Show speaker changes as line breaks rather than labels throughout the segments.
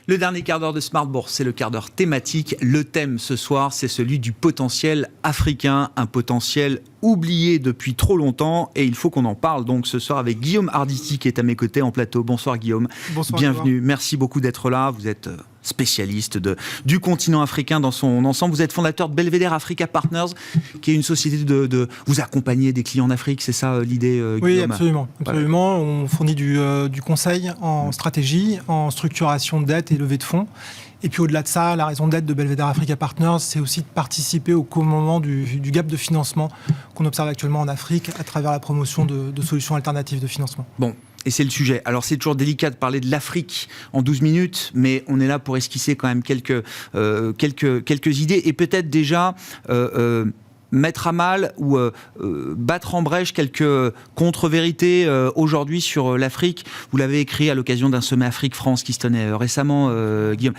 Le dernier quart d'heure de Smart Bourse, c'est le quart d'heure thématique. Le thème ce soir, c'est celui du potentiel africain, un potentiel oublié depuis trop longtemps, et il faut qu'on en parle donc ce soir avec Guillaume Arditi qui est à mes côtés en plateau. Bonsoir Guillaume.
Bonsoir.
Bienvenue, merci beaucoup d'être là. Vous êtes spécialiste du continent africain dans son ensemble. Vous êtes fondateur de Belvedere Africa Partners, qui est une société de vous accompagner des clients en Afrique, c'est ça l'idée, Guillaume?
Oui, absolument.
Voilà.
On fournit du conseil en stratégie, en structuration de dette et levée de fonds. Et puis au-delà de ça, la raison d'être de Belvedere Africa Partners, c'est aussi de participer au couvrement du gap de financement qu'on observe actuellement en Afrique à travers la promotion de solutions alternatives de financement.
Bon. Et c'est le sujet. Alors, c'est toujours délicat de parler de l'Afrique en 12 minutes, mais on est là pour esquisser quand même quelques idées et peut-être déjà mettre à mal ou battre en brèche quelques contre-vérités aujourd'hui sur l'Afrique. Vous l'avez écrit à l'occasion d'un sommet Afrique-France qui se tenait récemment, Guillaume.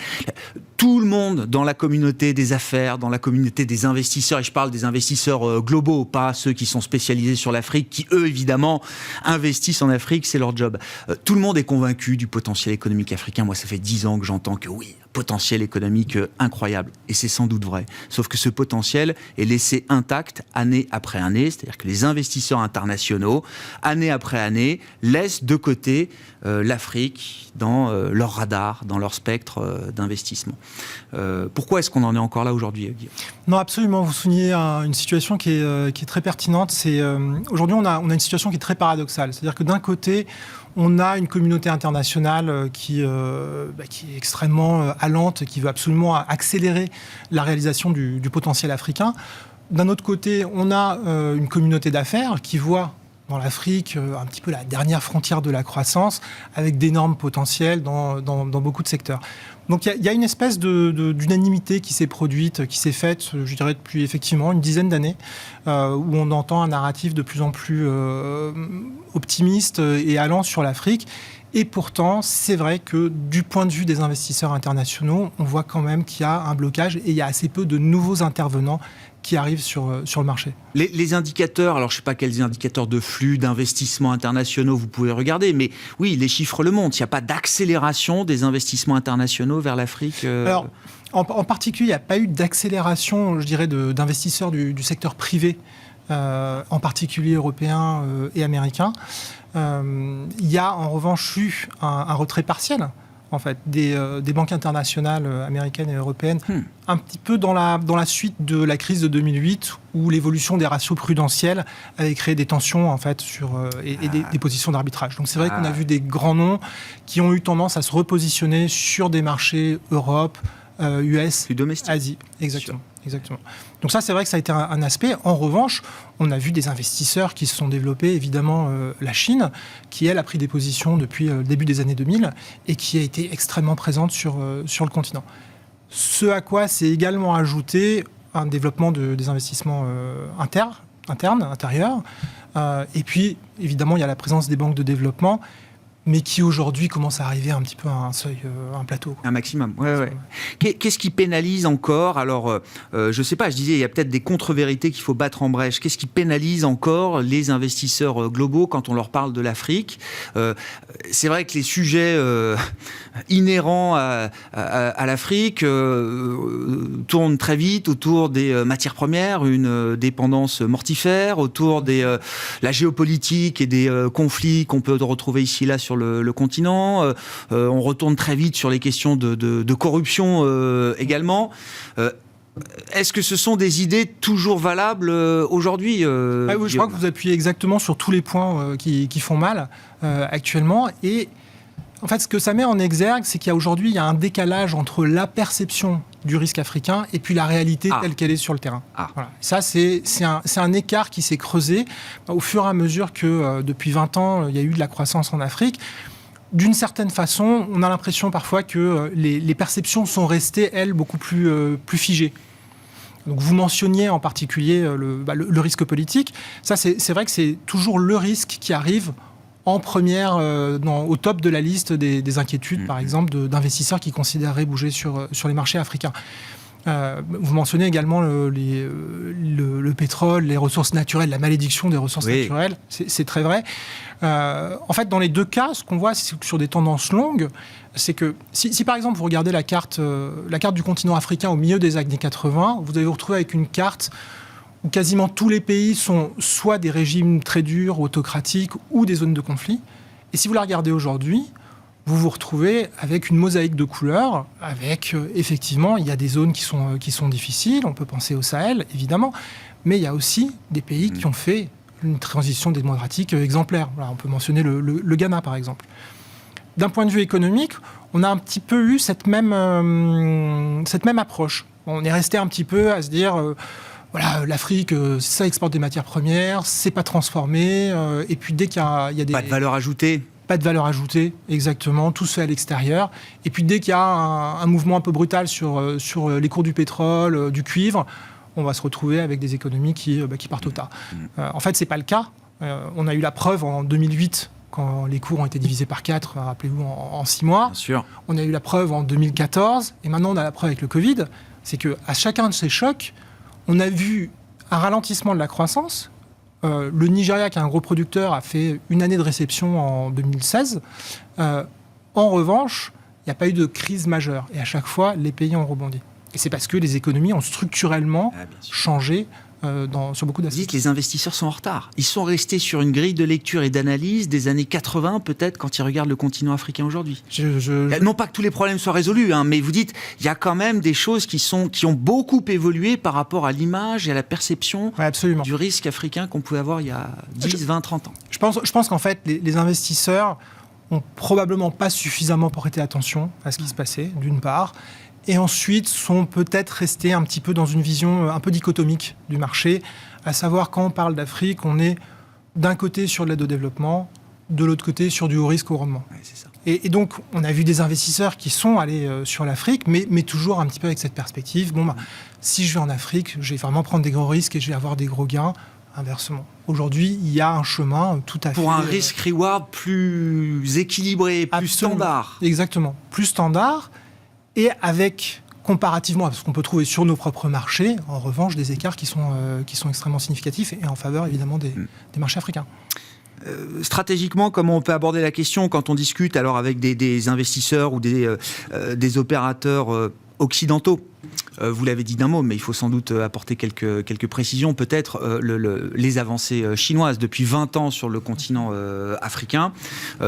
Tout le monde dans la communauté des affaires, dans la communauté des investisseurs, et je parle des investisseurs globaux, pas ceux qui sont spécialisés sur l'Afrique, qui eux, évidemment, investissent en Afrique, c'est leur job. Tout le monde est convaincu du potentiel économique africain. Moi, ça fait 10 ans que j'entends que oui, potentiel économique incroyable. Et c'est sans doute vrai. Sauf que ce potentiel est laissé intact année après année. C'est-à-dire que les investisseurs internationaux, année après année, laissent de côté l'Afrique dans leur radar, dans leur spectre d'investissement. Pourquoi est-ce qu'on en est encore là aujourd'hui, Guillaume ?
Non, absolument. Vous soulignez une situation qui est très pertinente. Aujourd'hui, on a une situation qui est très paradoxale. C'est-à-dire que d'un côté, on a une communauté internationale qui est extrêmement allante, qui veut absolument accélérer la réalisation du potentiel africain. D'un autre côté, on a une communauté d'affaires qui voit dans l'Afrique un petit peu la dernière frontière de la croissance, avec d'énormes potentiels dans beaucoup de secteurs. Donc il y a une espèce d'unanimité qui s'est produite, qui s'est faite, je dirais, depuis effectivement une dizaine d'années, où on entend un narratif de plus en plus optimiste et allant sur l'Afrique. Et pourtant, c'est vrai que du point de vue des investisseurs internationaux, on voit quand même qu'il y a un blocage et il y a assez peu de nouveaux intervenants qui arrivent sur le marché.
Les indicateurs, alors je ne sais pas quels indicateurs de flux, d'investissements internationaux vous pouvez regarder, mais oui, les chiffres le montrent. Il n'y a pas d'accélération des investissements internationaux vers l'Afrique
Alors, en particulier, il n'y a pas eu d'accélération, je dirais, d'investisseurs du secteur privé, en particulier européen et américain. Il y a en revanche eu un retrait partiel, en fait, des banques internationales américaines et européennes, un petit peu dans la suite de la crise de 2008, où l'évolution des ratios prudentiels avait créé des tensions, en fait, et des positions d'arbitrage. Donc c'est vrai qu'on a vu des grands noms qui ont eu tendance à se repositionner sur des marchés Europe, US, Asie. Exactement. Donc ça, c'est vrai que ça a été un aspect. En revanche, on a vu des investisseurs qui se sont développés, évidemment, la Chine, qui, elle, a pris des positions depuis le début des années 2000 et qui a été extrêmement présente sur le continent. Ce à quoi s'est également ajouté un développement des investissements intérieurs. Et puis, évidemment, il y a la présence des banques de développement, mais qui aujourd'hui commence à arriver un petit peu à un seuil, un plateau.
Un maximum, ouais. Qu'est-ce qui pénalise encore ? Alors, je ne sais pas, je disais, il y a peut-être des contre-vérités qu'il faut battre en brèche. Qu'est-ce qui pénalise encore les investisseurs globaux quand on leur parle de l'Afrique ? C'est vrai que les sujets inhérents à l'Afrique tournent très vite autour des matières premières, une dépendance mortifère, autour de la géopolitique et des conflits qu'on peut retrouver ici et là sur le continent. On retourne très vite sur les questions de corruption également. Est-ce que ce sont des idées toujours valables aujourd'hui
Oui, je crois que vous appuyez exactement sur tous les points qui font mal actuellement. Et en fait, ce que ça met en exergue, c'est qu'aujourd'hui, il y a un décalage entre la perception du risque africain et puis la réalité telle qu'elle est sur le terrain. Voilà. Ça, c'est un écart qui s'est creusé au fur et à mesure que, depuis 20 ans, il y a eu de la croissance en Afrique. D'une certaine façon, on a l'impression parfois que les perceptions sont restées, elles, beaucoup plus figées. Donc vous mentionniez en particulier le risque politique. Ça, c'est vrai que c'est toujours le risque qui arrive en première, au top de la liste des inquiétudes, par exemple, d'investisseurs qui considéreraient bouger sur les marchés africains. Vous mentionnez également le le pétrole, les ressources naturelles, la malédiction des ressources naturelles, c'est très vrai. En fait, dans les deux cas, ce qu'on voit sur des tendances longues, c'est que si par exemple vous regardez la carte du continent africain au milieu des années 80, vous allez vous retrouver avec une carte où quasiment tous les pays sont soit des régimes très durs, autocratiques, ou des zones de conflit. Et si vous la regardez aujourd'hui, vous vous retrouvez avec une mosaïque de couleurs, avec effectivement, il y a des zones qui sont difficiles, on peut penser au Sahel, évidemment, mais il y a aussi des pays qui ont fait une transition démocratique exemplaire. Voilà, on peut mentionner le Ghana, par exemple. D'un point de vue économique, on a un petit peu eu cette même approche. On est resté un petit peu à se dire... voilà, l'Afrique, ça exporte des matières premières, c'est pas transformé, et puis dès qu'il y a des...
Pas de valeur ajoutée.
Pas de valeur ajoutée, exactement, tout se fait à l'extérieur. Et puis dès qu'il y a un mouvement un peu brutal sur les cours du pétrole, du cuivre, on va se retrouver avec des économies qui partent au tas. En fait, c'est pas le cas. On a eu la preuve en 2008, quand les cours ont été divisés par 4, rappelez-vous, en 6 mois.
Bien sûr.
On a eu la preuve en 2014, et maintenant on a la preuve avec le Covid. C'est qu'à chacun de ces chocs, on a vu un ralentissement de la croissance. Le Nigeria, qui est un gros producteur, a fait une année de récession en 2016. En revanche, il n'y a pas eu de crise majeure. Et à chaque fois, les pays ont rebondi. Et c'est parce que les économies ont structurellement changé sur beaucoup d'aspects.
Vous dites que les investisseurs sont en retard. Ils sont restés sur une grille de lecture et d'analyse des années 80, peut-être, quand ils regardent le continent africain aujourd'hui. Non pas que tous les problèmes soient résolus, mais vous dites, il y a quand même des choses qui ont beaucoup évolué par rapport à l'image et à la perception du risque africain qu'on pouvait avoir il y a 10, 20, 30 ans.
Je pense qu'en fait, les investisseurs n'ont probablement pas suffisamment prêté attention à ce qui se passait, d'une part. Et ensuite, sont peut-être restés un petit peu dans une vision un peu dichotomique du marché, à savoir, quand on parle d'Afrique, on est d'un côté sur l'aide au développement, de l'autre côté sur du haut risque au rendement.
Ouais, c'est ça.
Et donc, on a vu des investisseurs qui sont allés sur l'Afrique, mais toujours un petit peu avec cette perspective. Si je vais en Afrique, je vais vraiment prendre des gros risques et je vais avoir des gros gains. Inversement. Aujourd'hui, il y a un chemin tout à fait...
Pour un risk-reward plus équilibré, plus standard.
Exactement. Plus standard. Et avec, comparativement à ce qu'on peut trouver sur nos propres marchés, en revanche, des écarts qui sont extrêmement significatifs et en faveur, évidemment, des marchés africains.
Stratégiquement, comment on peut aborder la question quand on discute alors avec des investisseurs ou des opérateurs occidentaux? Vous l'avez dit d'un mot, mais il faut sans doute apporter quelques précisions. Peut-être les avancées chinoises depuis 20 ans sur le continent africain.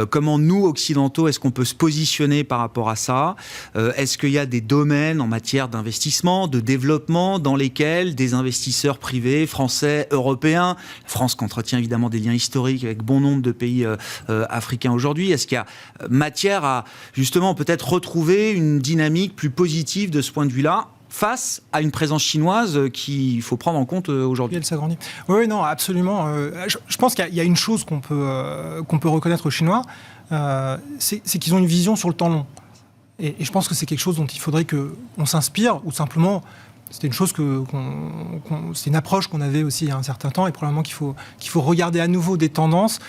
Comment nous, occidentaux, est-ce qu'on peut se positionner par rapport à ça? Est-ce qu'il y a des domaines en matière d'investissement, de développement, dans lesquels des investisseurs privés, français, européens, la France qui entretient évidemment des liens historiques avec bon nombre de pays africains aujourd'hui, est-ce qu'il y a matière à justement peut-être retrouver une dynamique plus positive de ce point de vue-là, face à une présence chinoise qu'il faut prendre en compte aujourd'hui?
Elle s'agrandit. Oui, non, absolument. Je pense qu'il y a une chose qu'on peut reconnaître aux Chinois, c'est qu'ils ont une vision sur le temps long. Et je pense que c'est quelque chose dont il faudrait qu'on s'inspire, ou simplement, c'était une chose c'est une approche qu'on avait aussi il y a un certain temps, et probablement qu'il faut regarder à nouveau des tendances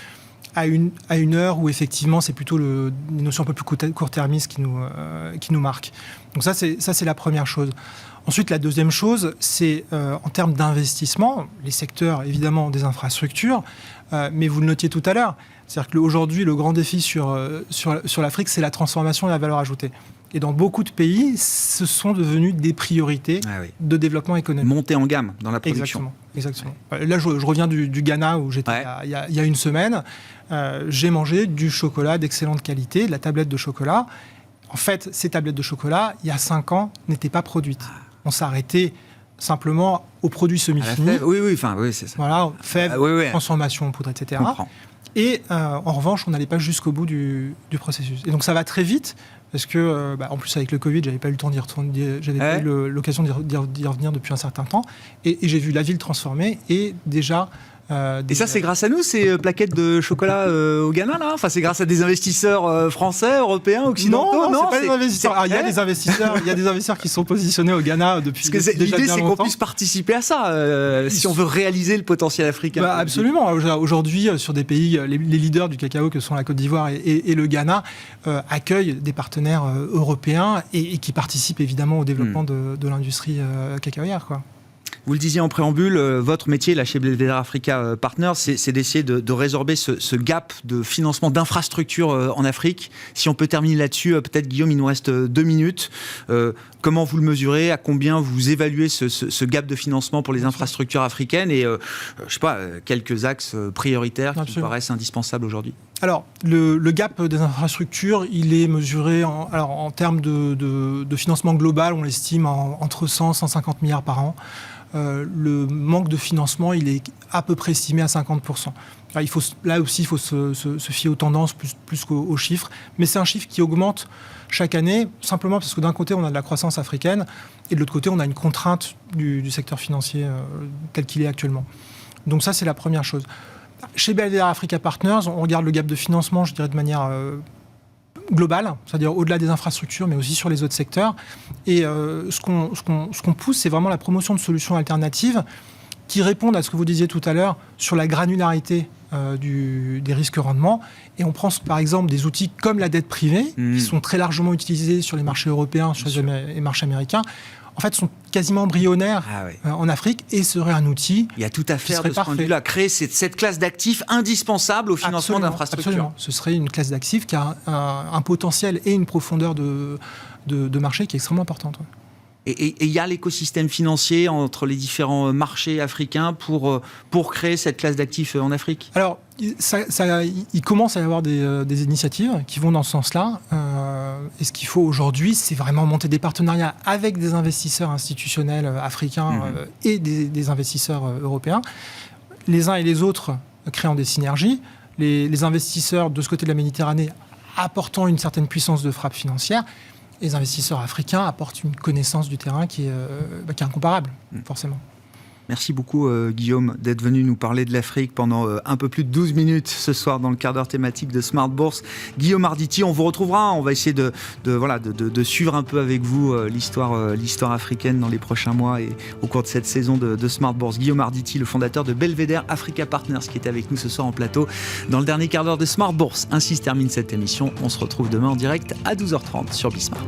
à une heure où effectivement c'est plutôt une notion un peu plus court-termiste qui nous marque. Donc ça c'est la première chose. Ensuite, la deuxième chose, c'est en termes d'investissement, les secteurs évidemment des infrastructures, mais vous le notiez tout à l'heure, c'est-à-dire qu'aujourd'hui le grand défi sur l'Afrique, c'est la transformation et la valeur ajoutée. Et dans beaucoup de pays, ce sont devenus des priorités de développement économique.
Monter en gamme dans la production.
Exactement. Là, je reviens du Ghana où j'étais il y a une semaine. J'ai mangé du chocolat d'excellente qualité, de la tablette de chocolat. En fait, ces tablettes de chocolat, il y a 5 ans, n'étaient pas produites. On s'arrêtait simplement aux produits semi-finis.
Oui, c'est ça.
Voilà, fèves, transformation, poudre, etc. Et en revanche, on n'allait pas jusqu'au bout du processus. Et donc, ça va très vite. Parce que, en plus, avec le Covid, j'avais pas eu le temps d'y retourner, j'avais pas eu l'occasion d'y revenir depuis un certain temps. Et j'ai vu la ville transformée et déjà...
Et ça, c'est grâce à nous, ces plaquettes de chocolat au Ghana, là? Enfin, c'est grâce à des investisseurs français, européens, occidentaux?
Non, c'est pas des investisseurs. Alors, il y a des investisseurs qui sont positionnés au Ghana depuis déjà bien longtemps.
L'idée, c'est qu'on puisse participer à ça, si on veut réaliser le potentiel africain.
Absolument. Aujourd'hui, sur des pays, les leaders du cacao, que sont la Côte d'Ivoire et le Ghana, accueillent des partenaires européens et qui participent évidemment au développement de l'industrie cacaoyère, quoi.
Vous le disiez en préambule, votre métier là chez Belvedere Africa Partners, c'est d'essayer de résorber ce gap de financement d'infrastructures en Afrique. Si on peut terminer là-dessus, peut-être Guillaume, il nous reste 2 minutes. Comment vous le mesurez? À combien vous évaluez ce gap de financement pour les infrastructures africaines? Et je sais pas, quelques axes prioritaires qui vous paraissent indispensables aujourd'hui?
Alors, le gap des infrastructures, il est mesuré en termes de financement global, on l'estime entre 100 et 150 milliards par an. Le manque de financement, il est à peu près estimé à 50%. Alors, là aussi, il faut se fier aux tendances plus qu'aux chiffres. Mais c'est un chiffre qui augmente chaque année, simplement parce que d'un côté, on a de la croissance africaine, et de l'autre côté, on a une contrainte du secteur financier tel qu'il est actuellement. Donc ça, c'est la première chose. Chez Belvedere Africa Partners, on regarde le gap de financement, je dirais, de manière globale, c'est-à-dire au-delà des infrastructures, mais aussi sur les autres secteurs. Et ce qu'on pousse, c'est vraiment la promotion de solutions alternatives qui répondent à ce que vous disiez tout à l'heure sur la granularité des risques rendements. Et on prend par exemple des outils comme la dette privée, qui sont très largement utilisés sur les marchés européens, sur les marchés américains, en fait, sont quasiment embryonnaires en Afrique et seraient un outil.
Il y a tout à faire de ce point de vue-là. Créer cette classe d'actifs indispensable au financement d'infrastructures.
Absolument. Ce serait une classe d'actifs qui a un potentiel et une profondeur de marché qui est extrêmement importante.
Et il y a l'écosystème financier entre les différents marchés africains pour créer cette classe d'actifs en Afrique?
Alors, il commence à y avoir des initiatives qui vont dans ce sens-là. Et ce qu'il faut aujourd'hui, c'est vraiment monter des partenariats avec des investisseurs institutionnels africains et des investisseurs européens. Les uns et les autres créant des synergies. Les investisseurs de ce côté de la Méditerranée apportant une certaine puissance de frappe financière. Les investisseurs africains apportent une connaissance du terrain qui est incomparable, forcément.
Merci beaucoup Guillaume d'être venu nous parler de l'Afrique pendant un peu plus de 12 minutes ce soir dans le quart d'heure thématique de Smart Bourse. Guillaume Arditi, on vous retrouvera, on va essayer de suivre un peu avec vous l'histoire africaine dans les prochains mois et au cours de cette saison de Smart Bourse. Guillaume Arditi, le fondateur de Belvedere Africa Partners, qui est avec nous ce soir en plateau dans le dernier quart d'heure de Smart Bourse. Ainsi se termine cette émission. On se retrouve demain en direct à 12h30 sur Bismart.